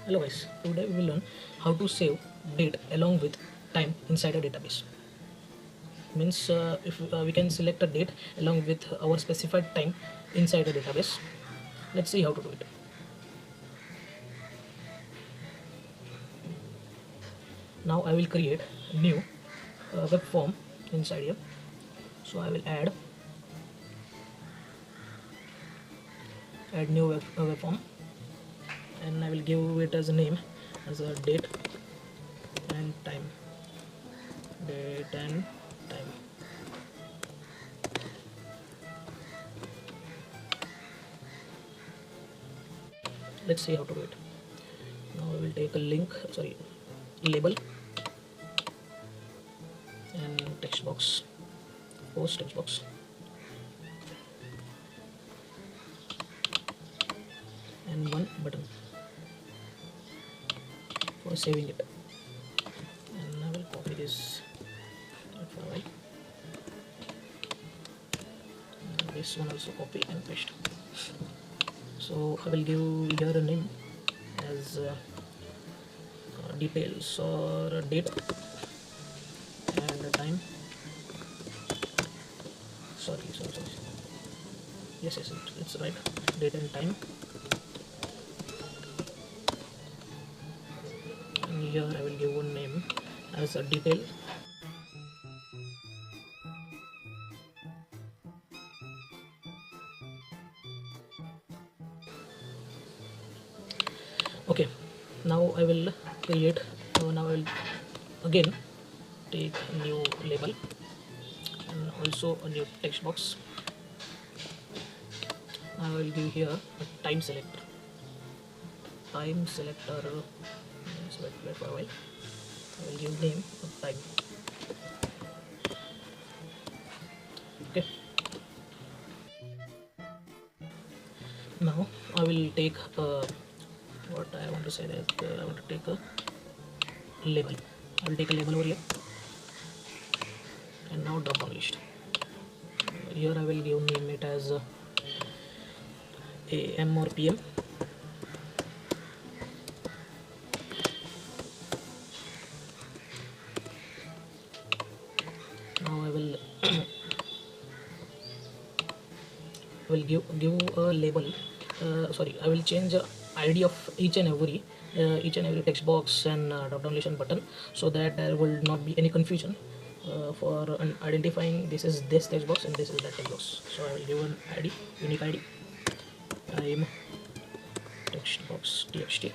Hello guys, today we will learn how to save date along with time inside a database. Means if we can select a date along with our specified time inside a database. Let's see how to do it. Now I will create a new web form inside here. So I will add new web form, and I will give it as a name as a date and time. Date and time. Let's see how to do it. Now I will take a label and text box, post text box, and one button for saving it. And I will copy this for a while. And this one also copy and paste. So I will give here a name as details or date and the time. Sorry. Yes, it's right. Date and time. And here I will give one name as a detail. Okay, now I will create. Now I will again take a new label and also a new text box. I will give here a time selector. Let's wait for a while. I will give name of time. Okay. Now I will take what I want to say that I want to take a label. I will take a label over here, and now drop down list. Here I will give name it as AM or PM. Now I will give a label. I will change the ID of each and every text box and drop down list button, so that there will not be any confusion for identifying this is this text box and this is that text box. So I will give an ID, unique ID, time text box txt,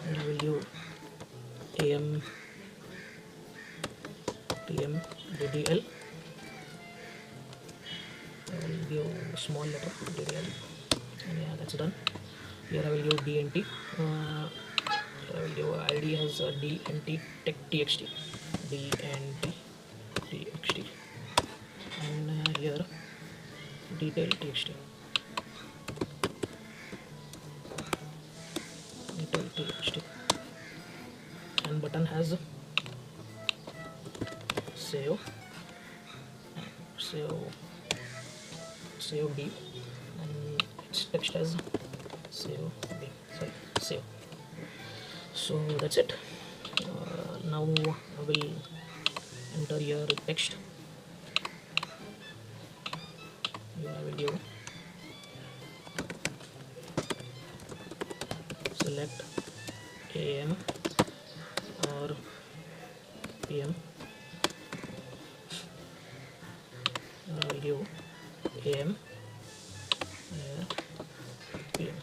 and I will give AM PM DDL. I will give small letter DDL, and yeah, that's done. Here I will give DNT. I will give ID as DNT txt, DNT txt, and here detail txt, and button has save B, and its text has save B. Save. So that's it. Now I will enter your text. Here I will give select AM or PM. I will give AM and PM.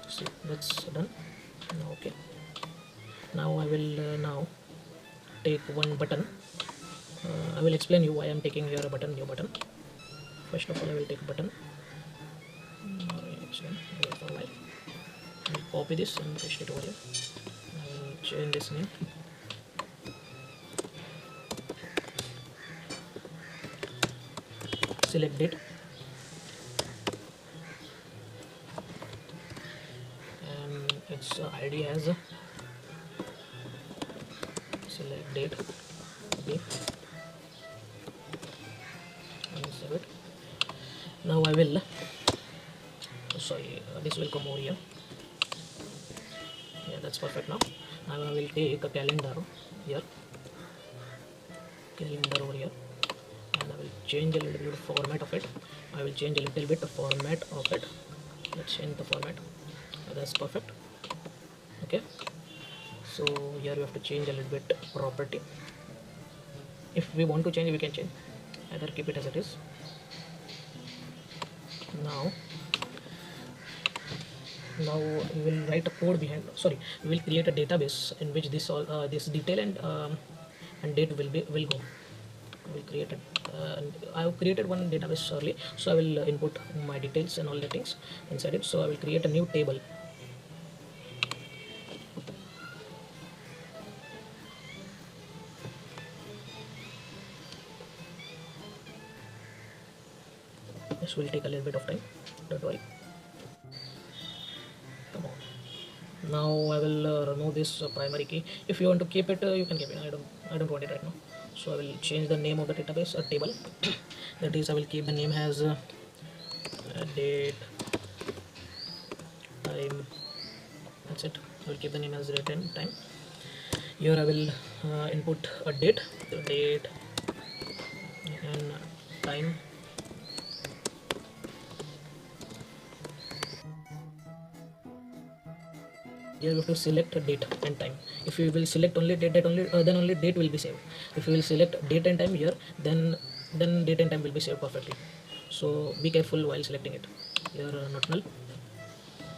So that's done. Okay. Now I will now take one button. I will explain you why I am taking here a button, new button. First of all, I will take a button. Wait for a while. I will copy this and paste it over here. I will change this name. Select date, and its ID has select date B, and save it. Now I will will this will come over here. Yeah, that's perfect. Now I will take a calendar here, calendar over here, and I will change a little bit of format of it. I will change a little bit of format of it. Let's change the format. That's perfect. Okay, so here we have to change a little bit property. If we want to change, we can change. Either keep it as it is. Now we will write a code behind. Sorry, we will create a database in which this all this detail and date will go. We'll create it. I have created one database early, so I will input my details and all the things inside it. So I will create a new table. This will take a little bit of time. Don't worry. Come on. Now I will remove this primary key. If you want to keep it, you can keep it. I don't want it right now. So I will change the name of the database table. That is, I will keep the name as date, time. That's it. I will keep the name as date and time. Here I will input a date, the date and time. Here we have to select date and time. If you will select only date, then only date will be saved. If you will select date and time here, then date and time will be saved perfectly. So be careful while selecting it. Here not null,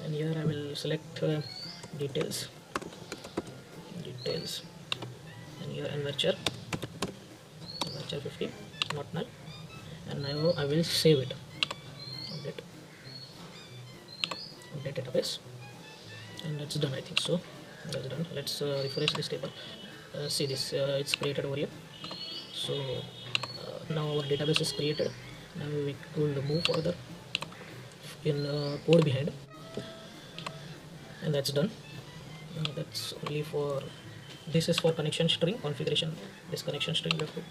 and here I will select details, and here envarchar 50, not null, and now I will save it. Update database. And that's done. I think so. That's done. Let's refresh this table. See this, it's created over here. So now our database is created. Now we could move further in code behind, and that's done. That's only for this is for connection string configuration. This connection string we have to,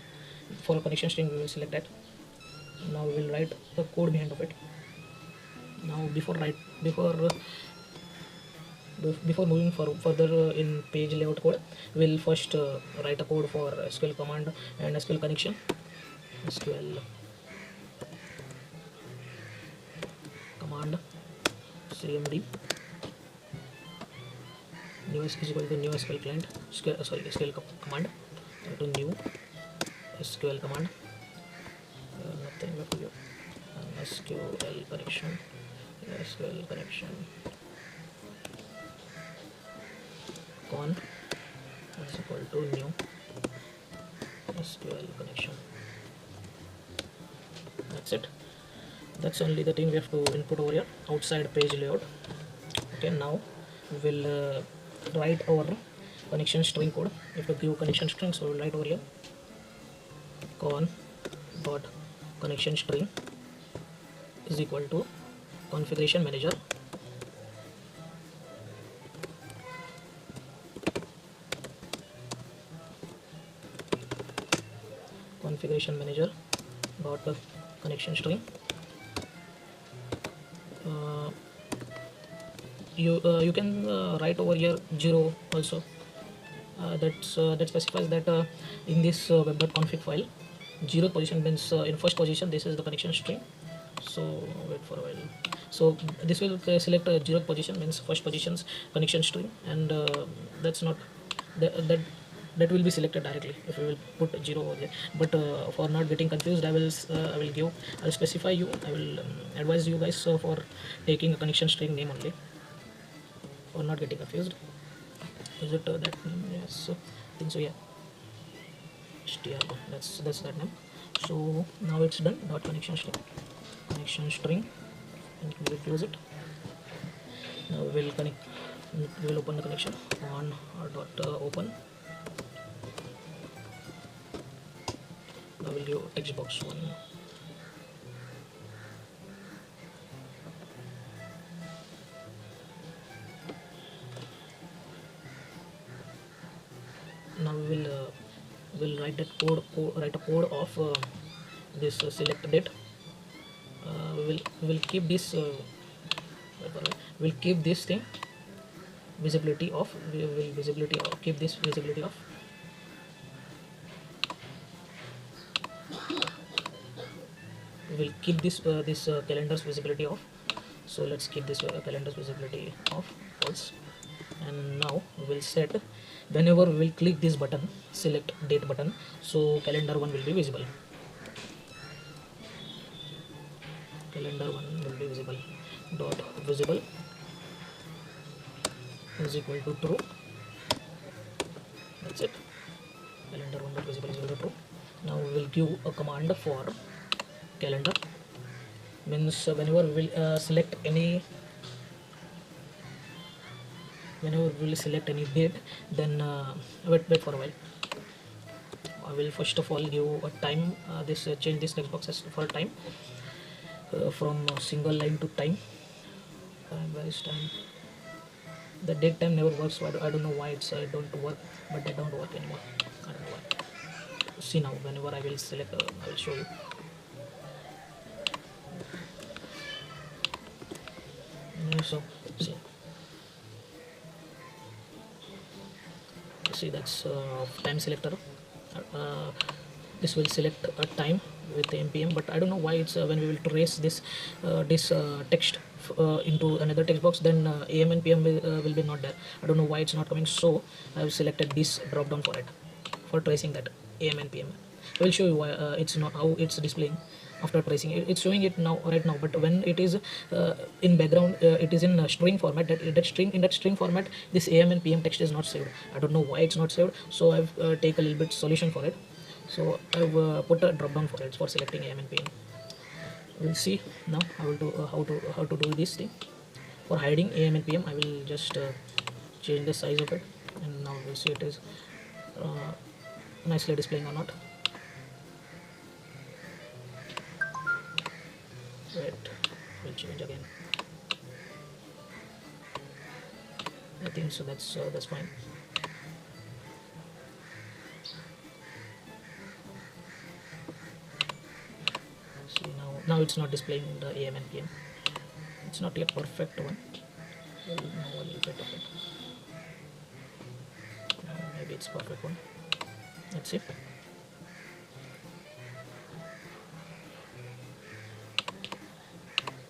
for connection string we will select that. Now we will write the code behind of it. Now before moving further in page layout code, we'll first write a code for SQL command and SQL connection. SQL command cmd new is equal to new SQL client SQL command to new SQL command nothing we have to do SQL connection con is equal to new SQL connection. That's it. That's only the thing we have to input over here outside page layout. Okay, now we will write our connection string code. If you give connection string, so we will write over here con dot connection string is equal to configuration manager dot connection string. You can write over here 0 also. That specifies that in this web.config file, 0 position means in first position this is the connection string. So wait for a while. So this will select 0 position means first position's connection string, and that's not that will be selected directly if we will put 0 over there. But for not getting confused, I will specify you. I will advise you guys for taking a connection string name only, for not getting confused. Is it that name? Yes, I think so. Yeah, str1. That's that name. So now it's done. Dot connection string, and we will close it. Now we will connect. We will open the connection on dot open. Now we'll give text box 1. Now we will write that code. Write a code of this select date. We we'll keep this we'll keep this thing visibility off. We will visibility off, keep this visibility off. We will keep this calendar's visibility off. So let's keep this calendar's visibility off false. And now we will set, whenever we will click this button, select date button, so calendar 1 will be visible. Calendar 1 will be visible. Dot visible is equal to true. That's it. Calendar 1 dot visible is equal to true. Now we will give a command for calendar. Means whenever we will select any date, then wait for a while. I will first of all give a time. Change this text box as for a time, from single line to time. Where is time? The date time never works, so I don't know why it's don't work, but they don't work anymore. I don't know why. See now, whenever I will select, I will show you. So see that's time selector. This will select a time with npm, but I don't know why it's when we will trace this text into another text box, then am and pm will be not there. I don't know why it's not coming, so I have selected this drop down for it, for tracing that am and pm. I will show you why it's not, how it's displaying after tracing. It's showing it now right now, but when it is in background, it is in string format. In that string format, this am and pm text is not saved. I don't know why it's not saved, so I've take a little bit solution for it. So I've put a drop down for it for selecting am and pm. We'll see now I will do how to do this thing. For hiding am and pm, I will just change the size of it, and now we'll see it is nicely displaying or not. Wait, we'll change again. I think so. That's fine. See now it's not displaying the am and pm. It's not yet perfect one. We'll know a little bit of it. Maybe it's perfect one. Let's see.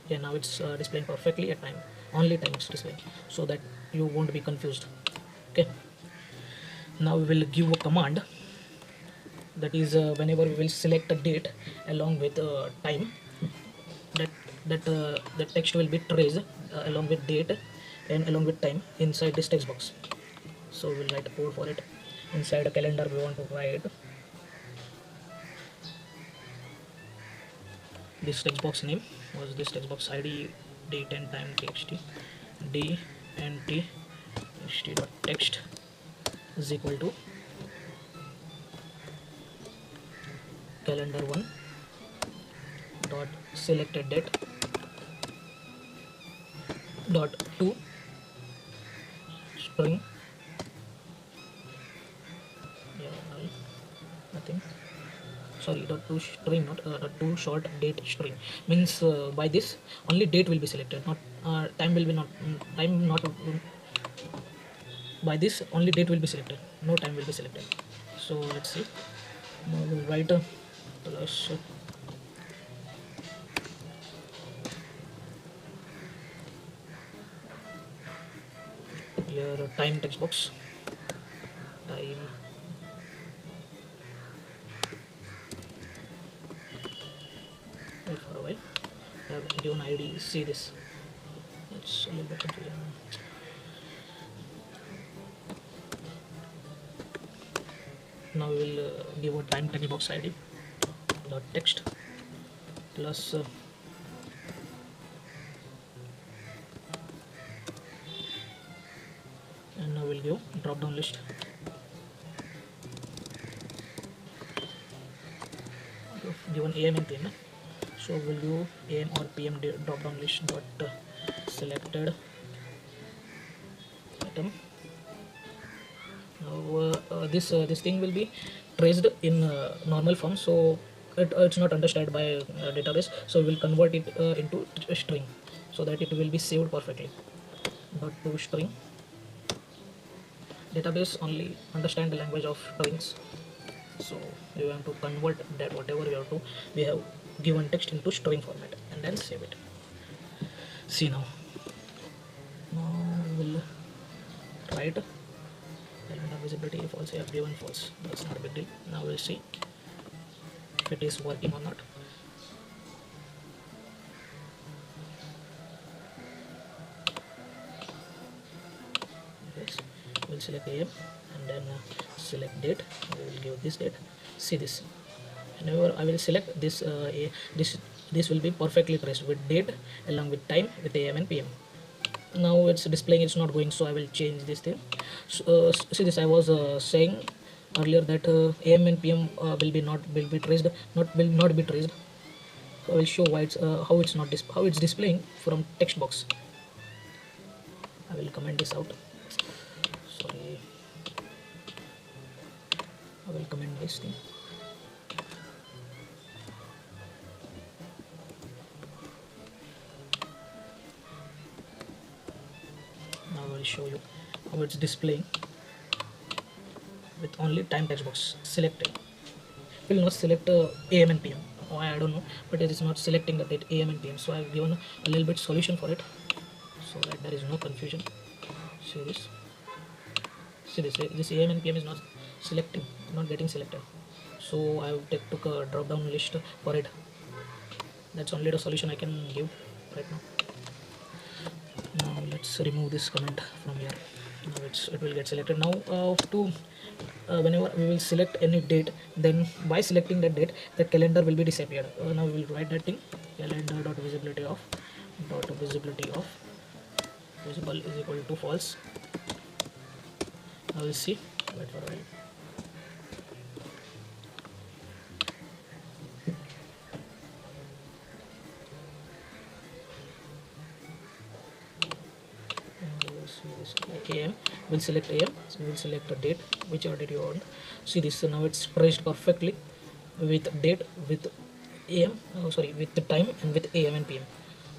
Yeah, now it's displaying perfectly at time. Only time it's displaying, so that you won't be confused. Okay. Now we will give a command. That is whenever we will select a date along with time, the text will be traced along with date and along with time inside this text box. So we'll write a code for it. Inside a calendar, we want to write this text box name was this text box id date and time txt d and t txt dot text is equal to calendar 1 dot selected date dot to string nothing, sorry, dot to string, not to short date string. Means by this only date will be selected, not time will be not time not by this only date will be selected, no time will be selected. So let's see. Now we'll write a plus here time text box time wait for a while. I have given id. See this, it's a little bit confusing. Now we will give a time text box id dot text plus and now we'll give drop down list. Given am and pm, so we'll do am or pm drop down list dot selected item. Now this thing will be traced in normal form, so it's not understood by database, so we'll convert it into a string so that it will be saved perfectly. Dot to string. Database only understand the language of strings, so we have to convert that whatever we have given text into string format and then save it. See now we'll write element of visibility false. I have given false, that's not a big deal. Now we'll see if it is working or not. Yes, we'll select AM and then select date. We will give this date. See this, whenever I will select this this will be perfectly traced with date along with time with AM and PM. Now it's displaying, it's not going, so I will change this thing. So, see this, I was saying earlier that AM and PM will be traced, will not be traced. So I will show why it's how it's not how it's displaying from text box. I will comment this out. Sorry, I will comment this thing. Now I will show you how it's displaying with only time text box selected. It will not select AM and PM. Why I don't know, but it is not selecting that AM and PM. So I have given a little bit solution for it so that there is no confusion. See this. See this. This AM and PM is not selecting, not getting selected. So I took a drop down list for it. That's only the solution I can give right now. Now let's remove this comment from here. Now it will get selected. Now whenever we will select any date, then by selecting that date, the calendar will be disappeared. Now we will write that thing, calendar dot visibility of visible is equal to false. Now we'll see. Wait for a while. AM, we'll select AM, so we'll select a date, whichever date you want. See this, so now it's traced perfectly with date, with AM, with the time, and with AM and PM.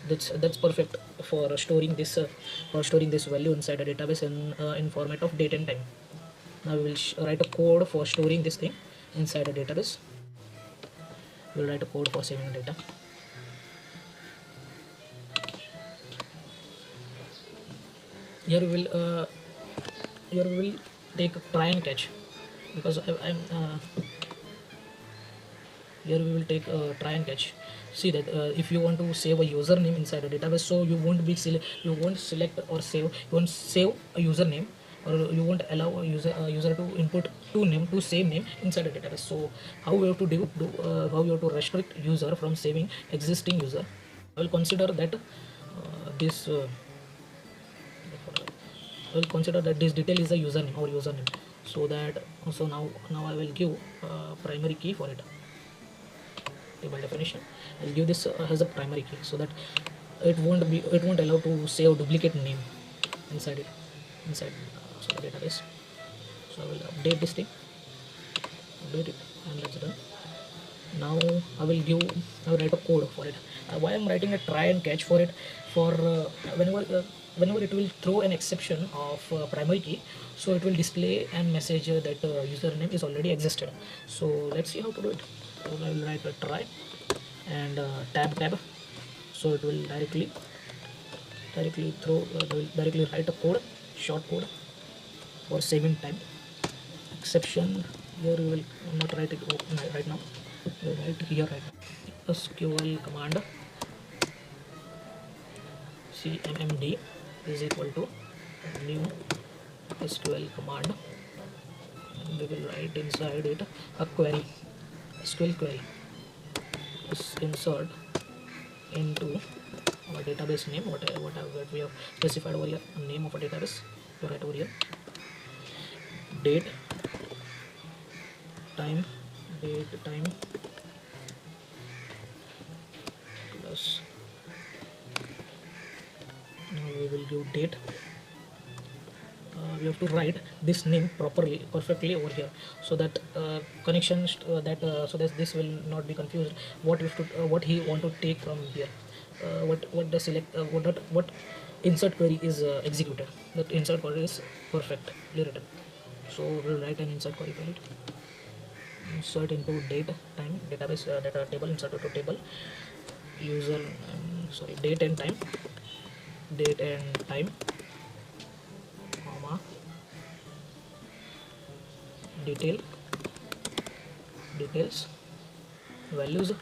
That's perfect for storing this value inside a database in format of date and time. Now we will write a code for storing this thing inside a database. We'll write a code for saving data. Here we will take a try and catch, because I'm here we will take a try and catch. See that if you want to save a username inside a database, so you won't select or save, you won't save a username, or you won't allow a user to input two same name inside a database. So how we have to how you have to restrict user from saving existing user. I will consider that this I will consider that this detail is a username, so that now I will give primary key for it. By definition, I'll give this as a primary key, so that it won't allow to save duplicate name inside the database. So I will update this thing, update it, and that's done. Now I will write a code for it. Why I'm writing a try and catch for it? For whenever it will throw an exception of primary key, so it will display and message that username is already existed. So let's see how to do it. So I will write a try and tab, so it will directly write a code, short code for saving time. Exception here we will not write it right now. We will write here right now. SQL command cmmd is equal to new SQL command, and we will write inside it a query, SQL query. Insert into our database name, what we have specified over here, name of a database. You write over here date time plus, now we will give date we have to write this name perfectly over here, so that connections so that this will not be confused what we have to what he want to take from here, what the select what insert query is executed. That insert query is perfectly written. So we'll write an insert query for it. Insert into date time database data table, insert into table user sorry date and time comma details values,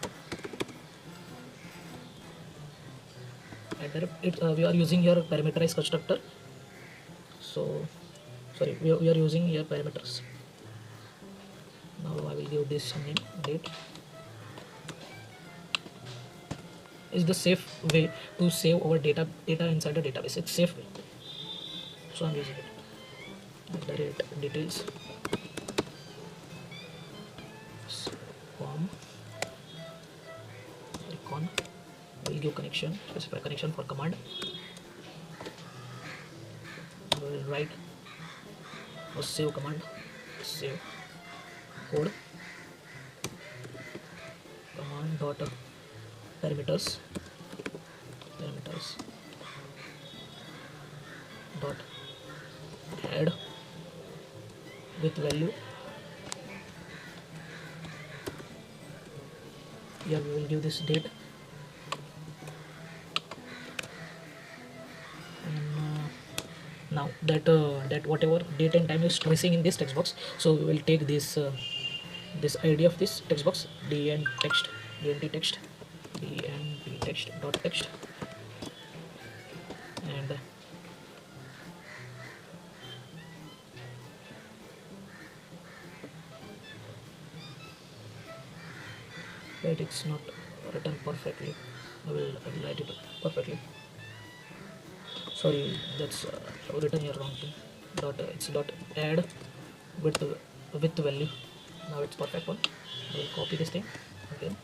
and we are using here parameterized constructor. So sorry, we are using here parameters. Now I will give this name date. Is the safe way to save our data inside the database. It's safe way, so I'm using it. At the rate details form recon. We'll give connection, specify connection for command. We'll write or save command, save code command dot parameters dot add with value. Here we will give this date, and now that whatever date and time is missing in this text box, so we will take this this ID of this text box, dnt text dot text, and right, it's not written perfectly. I will write it perfectly. Sorry, that's written here wrong thing. It's dot add with value. Now it's perfect one. I will copy this thing again,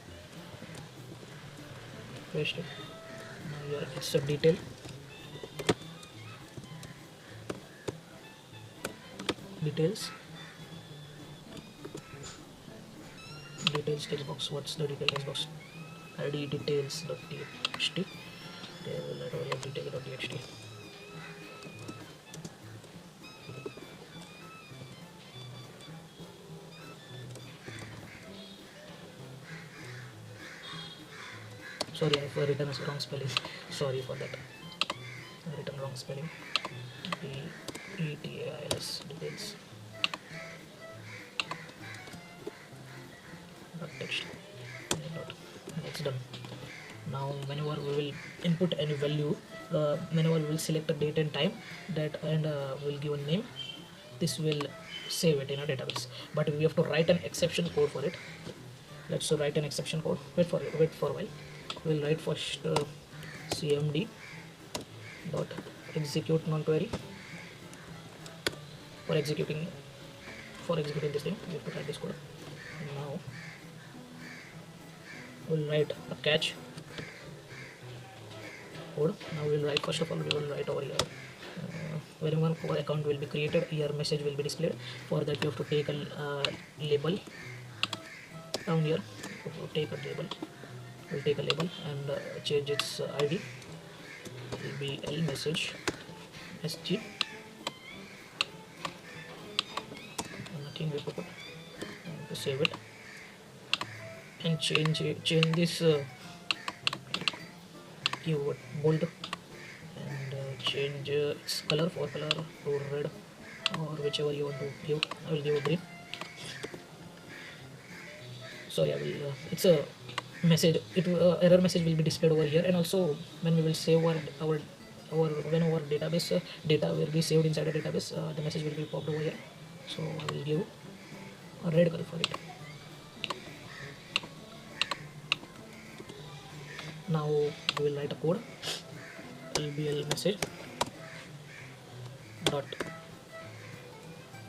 paste it. Now here it's a details text box. What's the detail text box? ID details.txt. Detail.txt. Sorry, I've written a wrong spelling. Sorry for that. I've written wrong spelling. details text. It's done. Now whenever we will input any value, whenever we will select a date and time, that and we'll give a name, this will save it in a database. But we have to write an exception code for it. Let's write an exception code. Wait for a while. We'll write first cmd dot execute non-query. For executing this thing, we have to write this code. Now we'll write a catch code. Now we'll write, first of all we will write over here whenever our account will be created, here message will be displayed. For that you have to take a label down here. We'll take a label and change its ID. It will be L message SG. Nothing we put and to save it, and change this keyword bold, and change its color to red or whichever you want to give. I will give a green. Sorry, I will it's a message, error message will be displayed over here. And also when we will save our when our database data will be saved inside a database, the message will be popped over here. So I will give a red color for it. Now we will write a code, lbl message dot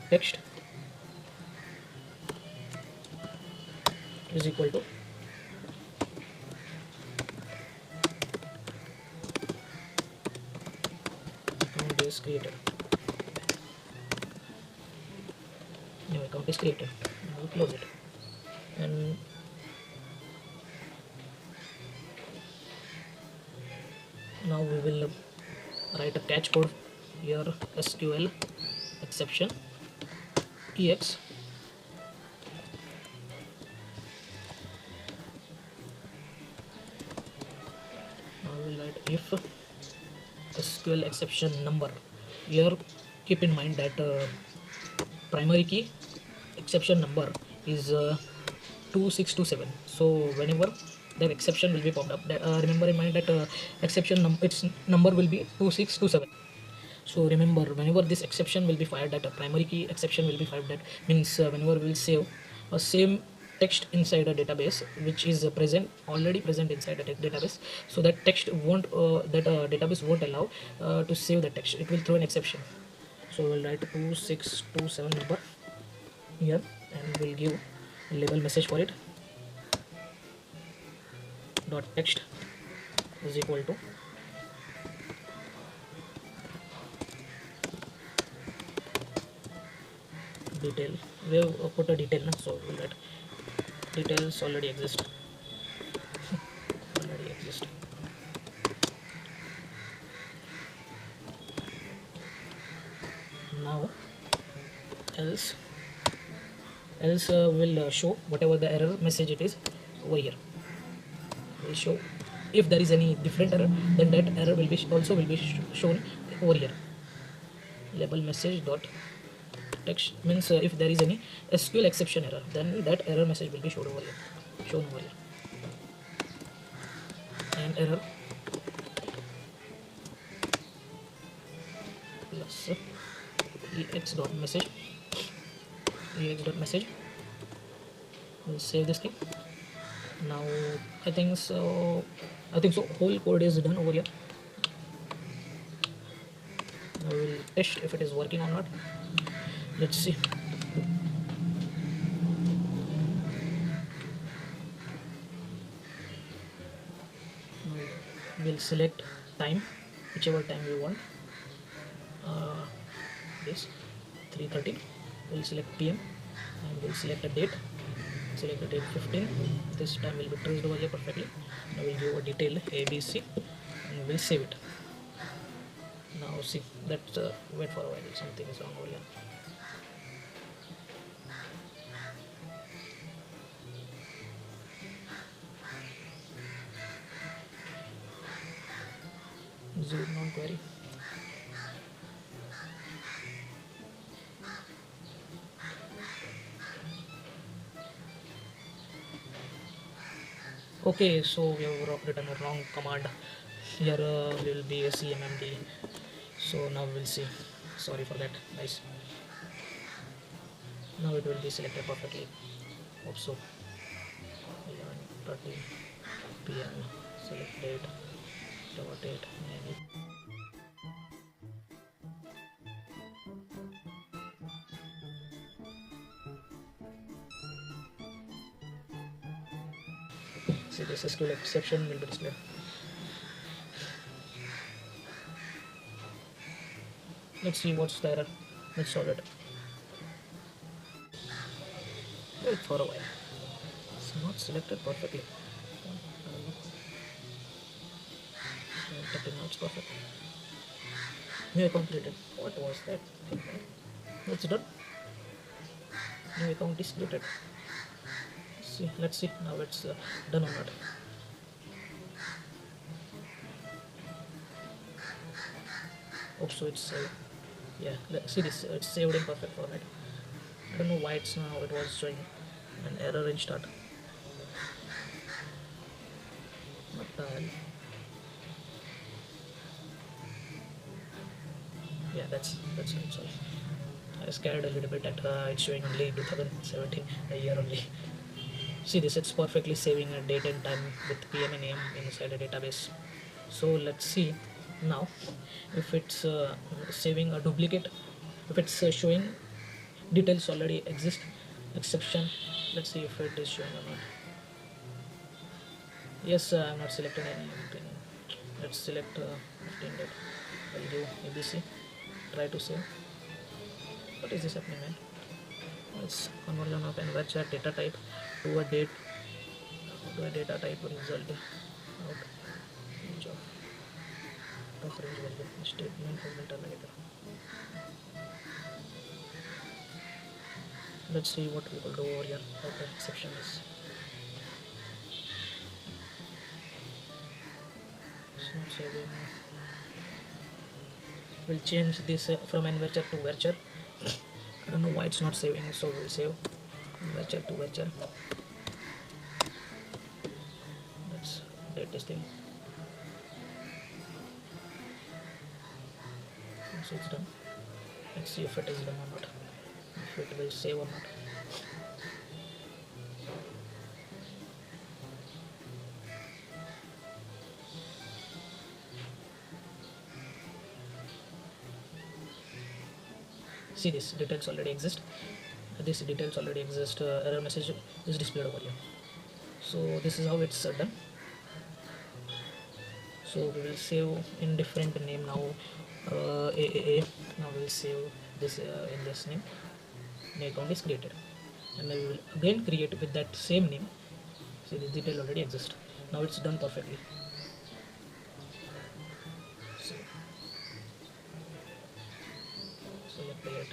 text is equal to account is created. account is created. Now we close it, and now we will write a catch code here. SQL exception ex. Now we will write if SQL exception number. Here keep in mind that primary key exception number is 2627. So whenever that exception will be popped up, remember in mind that its number will be 2627. So remember, whenever this exception will be fired, that a primary key exception will be fired, that means whenever we will save a same text inside a database which is already present inside a database, so that text won't that database won't allow to save the text. It will throw an exception. So we'll write 2627 number here, and we'll give a label message for it. Dot text is equal to detail. We have put a detail, so we'll write details already exist. Already exist. Now else will show whatever the error message it is over here. Will show if there is any different error, then that error will be also shown over here. Label message dot text means if there is any SQL exception error, then that error message will be shown over here. And error plus ex dot message. We'll save this thing. Now I think so. Whole code is done over here. Now we'll test if it is working or not. Let's see. Now we'll select time, whichever time we want. This 3:30. We'll select PM, and we'll select a date. Select the date 15. This time will be traced over here perfectly. Now we'll give a detail ABC, and we'll save it. Now see that wait for a while, something is wrong over here. Zoom non-query. Okay, so we have written a wrong command. Here will be a CMMD. So now we'll see. Sorry for that, guys. Now it will be selected perfectly. Hope so. 11:30 PM. Select date. Date. Maybe. See, this SQL exception will be displayed. Let's see what's the error. Let's solve it. Wait for a while. It's not selected perfectly. Now it's perfect. New account created. What was that? It's done. New account is created. See, let's see now it's done or not. Hope so it's yeah, see this, it's saved in perfect format. I don't know why it was showing an error in start, but yeah, that's it. Sorry, I was scared a little bit that it's showing only 2017, a year only. See this, it's perfectly saving a date and time with PM and AM inside a database. So let's see now if it's saving a duplicate, if it's showing details already exist exception. Let's see if it is showing or not. Yes, I'm not selecting anything. Let's select 15 date. I'll do ABC. Try to save. What is this happening, man? It's conversion of an varchar data type to a data type result out range of range value statement has been terminated. Let's see what we will do over here. What the exception is. It's not saving. We'll change this from an varchar to varchar. I don't know why it's not saving, so we'll save varchar to varchar. That's date testing. So it's done. Let's see if it is done or not. If it will save or not. See, this details already exist. This details already exist. Error message is displayed over here. So this is how it's done. So we will save in different name now. AAA. Now we will save this in this name. New account is created, and I will again create with that same name. See, this detail already exists. Now it's done perfectly. So let play it.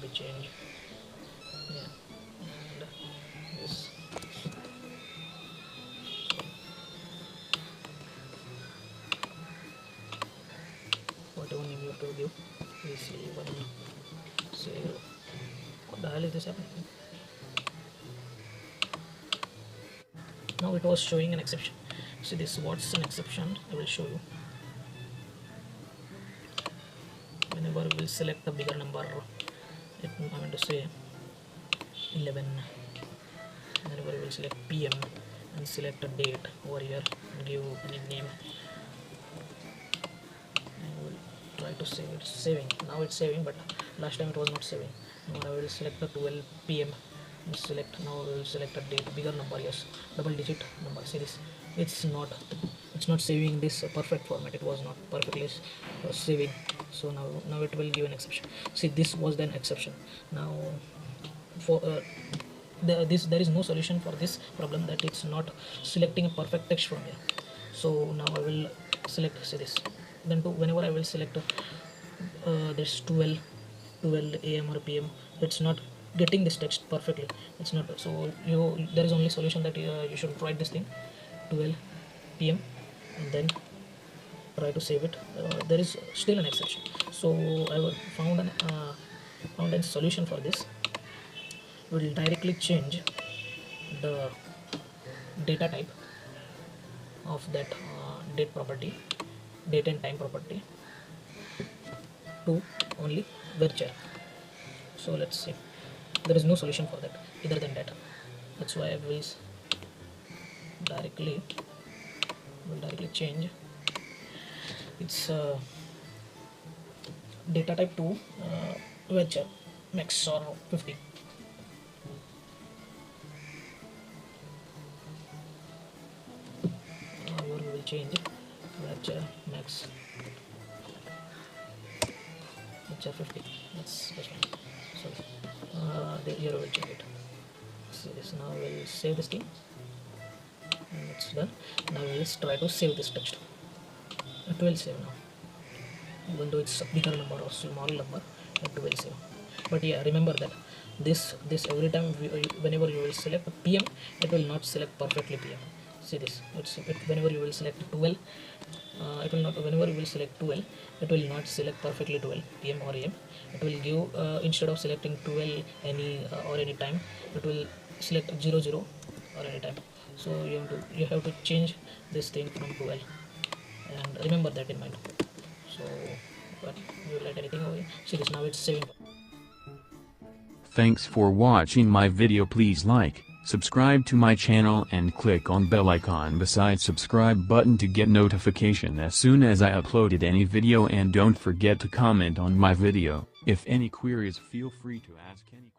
We change. Yeah, and this. Whatever name you have to give. We see one. Say, what the hell is this happening? Now it was showing an exception. See this, what's an exception? I will show you. Whenever we will select a bigger number, I'm going to say 11. Whenever we will select PM and select a date over here, give any name. I will try to save it. Saving. Now it's saving, but last time it was not saving. Now I will select the 12 PM and select. Now we will select a date, bigger number. Yes, double-digit number. See this. It's not saving this perfect format. It was not perfectly saving. So now it will give an exception. See, this was then exception. Now for there is no solution for this problem, that it's not selecting a perfect text from here. So now I will select, say this, then whenever I will select this 12 AM or PM, it's not getting this text perfectly. It's not. So there is only solution that you should write this thing 12 PM and then try to save it. There is still an exception, so I found a solution for this. We will directly change the data type of that date property, date and time property, to only varchar. So let's see, there is no solution for that other than that. That's why I will directly change its data type to varchar max or 50. Here we will change varchar max varchar 50. That's fine. So here we will change it. See this. Now we will save this thing. And it's done. Now we will try to save this text. It will save now. Even though it's a bigger number or small number, it will save. But yeah, remember that this every time whenever you will select PM, it will not select perfectly PM. See this. Whenever you will select 12, it will not. Whenever you will select 12, it will not select perfectly 12 PM or AM. It will give instead of selecting 12 any time, it will select 00 or any time. So you have to change this thing from 12, and remember that in mind. So, but you write anything over here. See this, now it's saving. Thanks for watching my video. Please like, subscribe to my channel and click on bell icon beside subscribe button to get notification as soon as I uploaded any video, and don't forget to comment on my video. If any queries, feel free to ask any